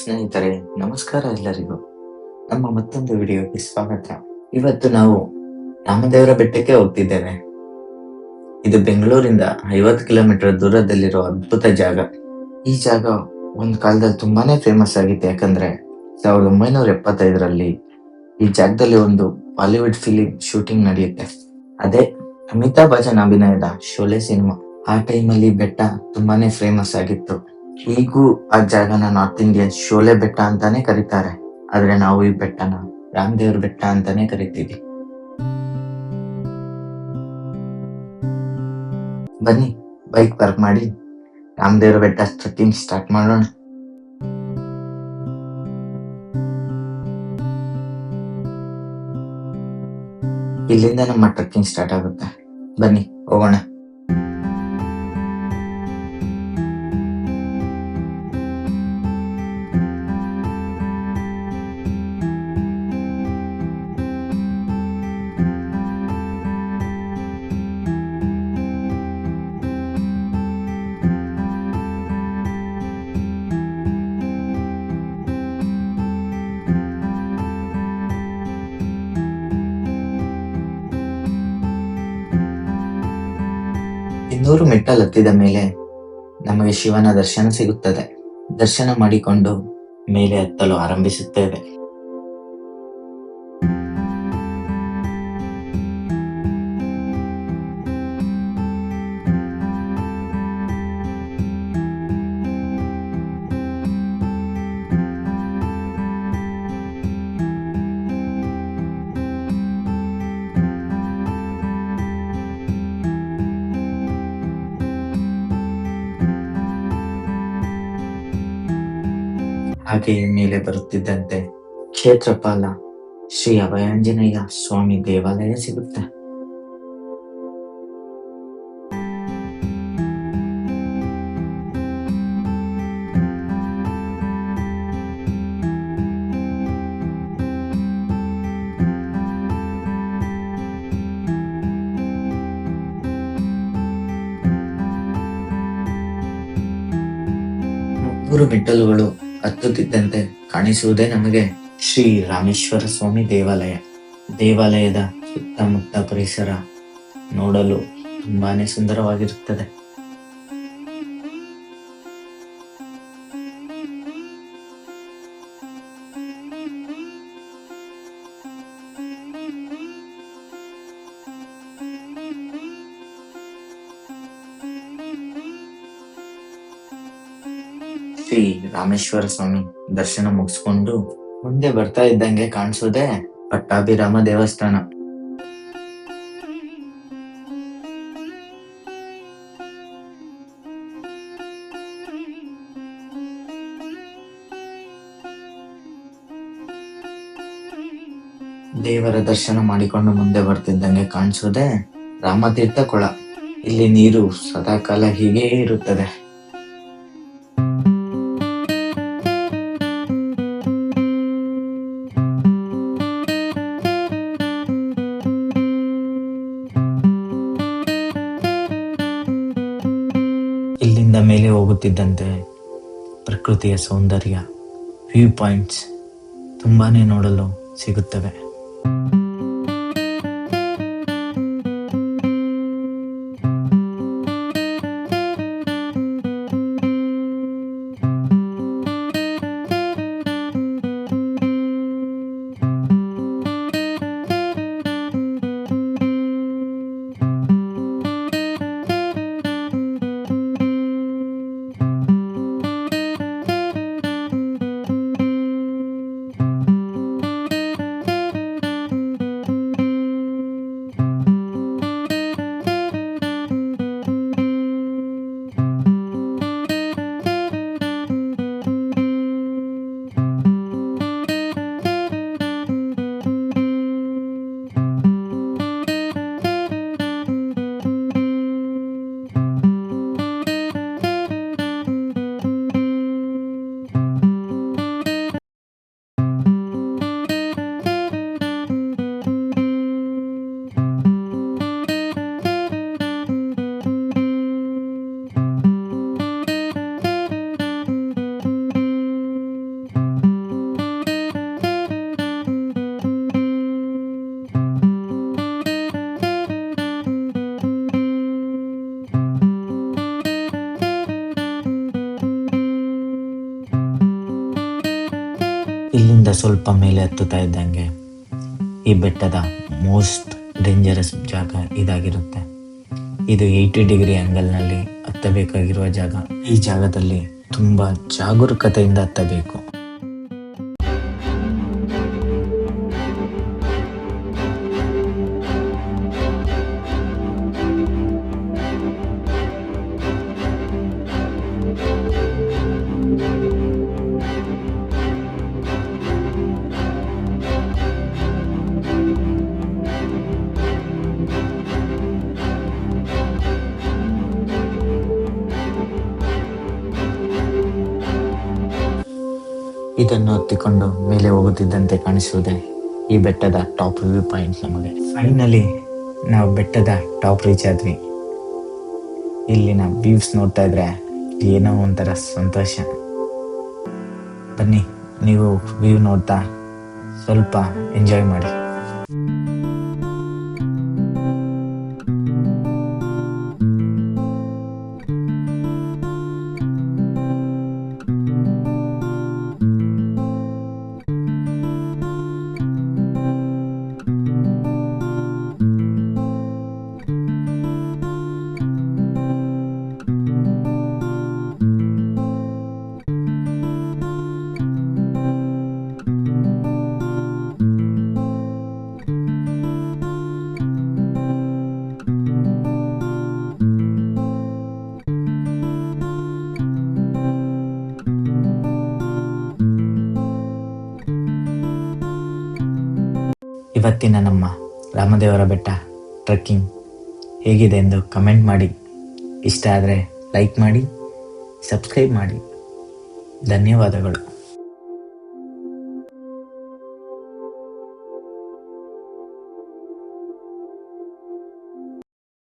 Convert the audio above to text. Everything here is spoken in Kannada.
ಸ್ನೇಹಿತರೆ, ನಮಸ್ಕಾರ ಎಲ್ಲರಿಗೂ. ನಮ್ಮ ಮತ್ತೊಂದು ವಿಡಿಯೋಗೆ ಸ್ವಾಗತ. ಇವತ್ತು ನಾವು ರಾಮದೇವರ ಬೆಟ್ಟಕ್ಕೆ ಹೋಗ್ತಿದ್ದೇವೆ. ಇದು ಬೆಂಗಳೂರಿಂದ 50 ಕಿಲೋಮೀಟರ್ ದೂರದಲ್ಲಿರೋ ಅದ್ಭುತ ಜಾಗ. ಈ ಜಾಗ ಒಂದು ಕಾಲದಲ್ಲಿ ತುಂಬಾನೇ ಫೇಮಸ್ ಆಗಿತ್ತು. ಯಾಕಂದ್ರೆ 1975ರಲ್ಲಿ ಈ ಜಾಗದಲ್ಲಿ ಒಂದು ಬಾಲಿವುಡ್ ಫಿಲಿಂ ಶೂಟಿಂಗ್ ನಡೆಯುತ್ತೆ. ಅದೇ ಅಮಿತಾಬ್ ಬಚ್ಚನ್ ಅಭಿನಯದ ಶೋಲೆ ಸಿನಿಮಾ. ಆ ಟೈಮಲ್ಲಿ ಬೆಟ್ಟ ತುಂಬಾನೇ ಫೇಮಸ್ ಆಗಿತ್ತು. ಈಗೂ ಆ ಜಾಗನ ನಾರ್ತ್ ಇಂಡಿಯನ್ ಶೋಲೆ ಬೆಟ್ಟ ಅಂತಾನೆ ಕರೀತಾರೆ. ಆದ್ರೆ ನಾವು ಈ ಬೆಟ್ಟನ ರಾಮದೇವ್ರ ಬೆಟ್ಟ ಅಂತಾನೆ ಕರಿತೀವಿ. ಬನ್ನಿ, ಬೈಕ್ ಪಾರ್ಕ್ ಮಾಡಿ ರಾಮದೇವ್ರ ಬೆಟ್ಟ ಟ್ರೆಕ್ಕಿಂಗ್ ಸ್ಟಾರ್ಟ್ ಮಾಡೋಣ. ಇಲ್ಲಿಂದ ನಮ್ಮ ಟ್ರೆಕ್ಕಿಂಗ್ ಸ್ಟಾರ್ಟ್ ಆಗುತ್ತೆ. ಬನ್ನಿ ಹೋಗೋಣ. ಇನ್ನೂರು ಮೆಟ್ಟಲು ಹತ್ತಿದ ಮೇಲೆ ನಮಗೆ ಶಿವನ ದರ್ಶನ ಸಿಗುತ್ತದೆ. ದರ್ಶನ ಮಾಡಿಕೊಂಡು ಮೇಲೆ ಹತ್ತಲು ಆರಂಭಿಸುತ್ತೇವೆ. ಹಾಗೆಯೇ ಮೇಲೆ ಬರುತ್ತಿದ್ದಂತೆ ಕ್ಷೇತ್ರಪಾಲ ಶ್ರೀ ಅಭಯಾಂಜನೇಯ ಸ್ವಾಮಿ ದೇವಾಲಯ ಸಿಗುತ್ತೆ. ಮೂರು ಮೆಟ್ಟಲುಗಳು ಹತ್ತುತ್ತಿದ್ದಂತೆ ಕಾಣಿಸುವುದೇ ನಮಗೆ ಶ್ರೀ ರಾಮೇಶ್ವರ ಸ್ವಾಮಿ ದೇವಾಲಯ. ದೇವಾಲಯದ ಸುತ್ತಮುತ್ತ ಪರಿಸರ ನೋಡಲು ತುಂಬಾನೇ ಸುಂದರವಾಗಿರುತ್ತದೆ. ಶ್ರೀ ರಾಮೇಶ್ವರ ಸ್ವಾಮಿ ದರ್ಶನ ಮುಗಿಸ್ಕೊಂಡು ಮುಂದೆ ಬರ್ತಾ ಇದ್ದಂಗೆ ಕಾಣಿಸೋದೆ ಪಟ್ಟಾಭಿರಾಮ ದೇವಸ್ಥಾನ. ದೇವರ ದರ್ಶನ ಮಾಡಿಕೊಂಡು ಮುಂದೆ ಬರ್ತಿದ್ದಂಗೆ ಕಾಣಿಸೋದೆ ರಾಮತೀರ್ಥ ಕೊಳ. ಇಲ್ಲಿ ನೀರು ಸದಾಕಾಲ ಹೀಗೇ ಇರುತ್ತದೆ. ಇಲ್ಲಿಂದ ಮೇಲೆ ಹೋಗುತ್ತಿದ್ದಂತೆ ಪ್ರಕೃತಿಯ ಸೌಂದರ್ಯ, ವ್ಯೂ ಪಾಯಿಂಟ್ಸ್ ತುಂಬಾನೇ ನೋಡಲು ಸಿಗುತ್ತವೆ. ಸ್ವಲ್ಪ ಮೇಲೆ ಹತ್ತುತ್ತಾ ಇದ್ದಂಗೆ ಈ ಬೆಟ್ಟದ ಮೋಸ್ಟ್ ಡೇಂಜರಸ್ ಜಾಗ ಇದಾಗಿರುತ್ತೆ. ಇದು 80 ಡಿಗ್ರಿ ಆ್ಯಂಗಲ್ನಲ್ಲಿ ಹತ್ತಬೇಕಾಗಿರುವ ಜಾಗ. ಈ ಜಾಗದಲ್ಲಿ ತುಂಬ ಜಾಗರೂಕತೆಯಿಂದ ಹತ್ತಬೇಕು. ಇದನ್ನು ಹತ್ತಿಕೊಂಡು ಮೇಲೆ ಹೋಗುತ್ತಿದ್ದಂತೆ ಕಾಣಿಸುವುದೇ ಈ ಬೆಟ್ಟದ ಟಾಪ್ ವ್ಯೂ ಪಾಯಿಂಟ್. ನಮಗೆ ಫೈನಲಿ ನಾವು ಬೆಟ್ಟದ ಟಾಪ್ ರೀಚ್ ಆದ್ವಿ. ಇಲ್ಲಿನ ವ್ಯೂಸ್ ನೋಡ್ತಾ ಇದ್ರೆ ಏನೋ ಒಂಥರ ಸಂತೋಷ. ಬನ್ನಿ, ನೀವು ವ್ಯೂ ನೋಡ್ತಾ ಸ್ವಲ್ಪ ಎಂಜಾಯ್ ಮಾಡಿ. ಇವತ್ತಿನ ನಮ್ಮ ರಾಮದೇವರ ಬೆಟ್ಟ ಟ್ರೆಕ್ಕಿಂಗ್ ಹೇಗಿದೆ ಎಂದು ಕಮೆಂಟ್ ಮಾಡಿ. ಇಷ್ಟ ಆದರೆ ಲೈಕ್ ಮಾಡಿ, ಸಬ್ಸ್ಕ್ರೈಬ್ ಮಾಡಿ. ಧನ್ಯವಾದಗಳು.